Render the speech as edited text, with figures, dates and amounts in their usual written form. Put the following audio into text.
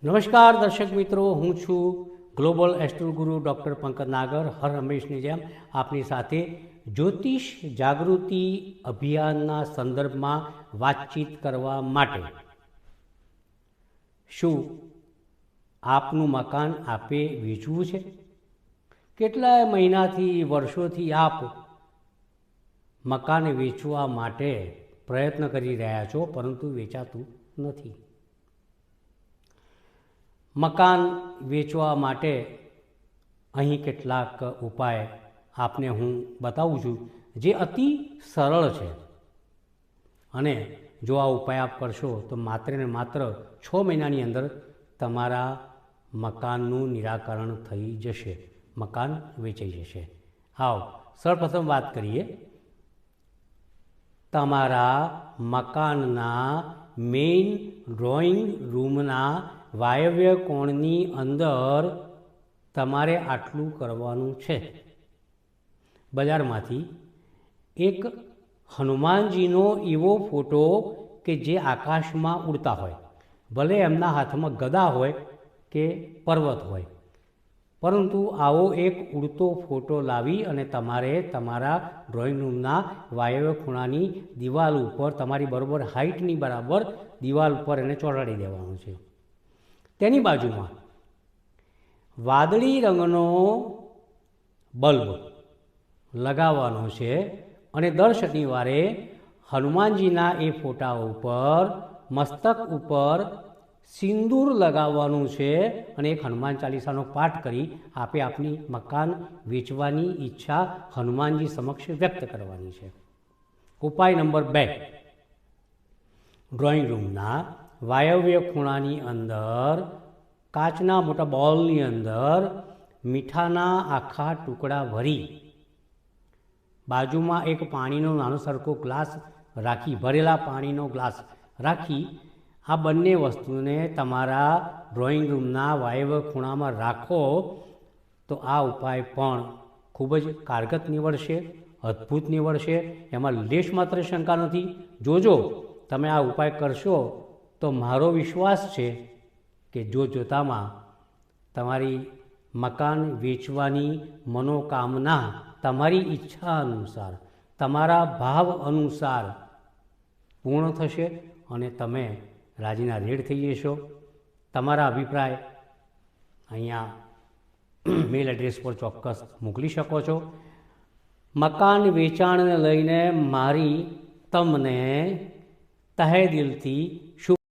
નમસ્કાર દર્શક મિત્રો, હું છું ગ્લોબલ એસ્ટ્રો ગુરુ ડૉક્ટર પંકજ નાગર. હર હંમેશની જેમ આપની સાથે જ્યોતિષ જાગૃતિ અભિયાનના સંદર્ભમાં વાતચીત કરવા માટે. શું આપનું મકાન આપે વેચવું છે? કેટલાય મહિનાથી વર્ષોથી આપ મકાન વેચવા માટે પ્રયત્ન કરી રહ્યા છો, પરંતુ વેચાતું નથી. મકાન વેચવા માટે અહીં કેટલાક ઉપાય આપને હું બતાવું છું, જે અતિ સરળ છે. અને જો આ ઉપાય આપ કરશો તો માત્ર ને માત્ર 6 મહિનાની અંદર તમારા મકાનનું નિરાકરણ થઈ જશે, મકાન વેચાઈ જશે. આવો સૌપ્રથમ વાત કરીએ. તમારા મકાનના મેઇન ડ્રોઈંગ રૂમના વાયવ્ય કોણની અંદર તમારે આટલું કરવાનું છે. બજારમાંથી એક હનુમાનજીનો એવો ફોટો કે જે આકાશમાં ઉડતા હોય, ભલે એમના હાથમાં ગદા હોય કે પર્વત હોય, પરંતુ આવો એક ઉડતો ફોટો લાવી અને તમારે તમારા ડ્રોઈંગ રૂમના વાયવ્ય ખૂણાની દિવાલ ઉપર, તમારી બરાબર હાઇટની બરાબર દિવાલ ઉપર એને ચોંટાડી દેવાનું છે. તેની બાજુમાં વાદળી રંગનો બલ્બ લગાવવાનો છે અને દર શનિવારે હનુમાનજીના એ ફોટા ઉપર મસ્તક ઉપર સિંદૂર લગાવવાનું છે અને એક હનુમાન ચાલીસાનો પાઠ કરી આપે આપની મકાન વેચવાની ઈચ્છા હનુમાનજી સમક્ષ વ્યક્ત કરવાની છે. ઉપાય નંબર 2, ડ્રોઈંગ રૂમના વાયવ્ય ખૂણાની અંદર કાચના મોટા બોલની અંદર મીઠાના આખા ટુકડા ભરી, બાજુમાં એક પાણીનો નાનો સરખો ગ્લાસ રાખી, ભરેલા પાણીનો ગ્લાસ રાખી, આ બંને વસ્તુને તમારા ડ્રોઈંગ રૂમના વાયવ્ય ખૂણામાં રાખો તો આ ઉપાય પણ ખૂબ જ કારગત નીવડશે, અદ્ભુત નીવડશે. એમાં લેશ માત્ર શંકા નથી. જોજો, તમે આ ઉપાય કરશો તો મારો વિશ્વાસ છે કે જોતામાં તમારી મકાન વેચવાની મનોકામના તમારી ઈચ્છા અનુસાર, તમારા ભાવ અનુસાર પૂર્ણ થશે અને તમે રાજીના રેડ થઈ જશો. તમારા અભિપ્રાય અહીંયા મેલ એડ્રેસ પર ચોક્કસ મોકલી શકો છો. મકાન વેચાણને લઈને મારી તમને તહે દિલથી શુભ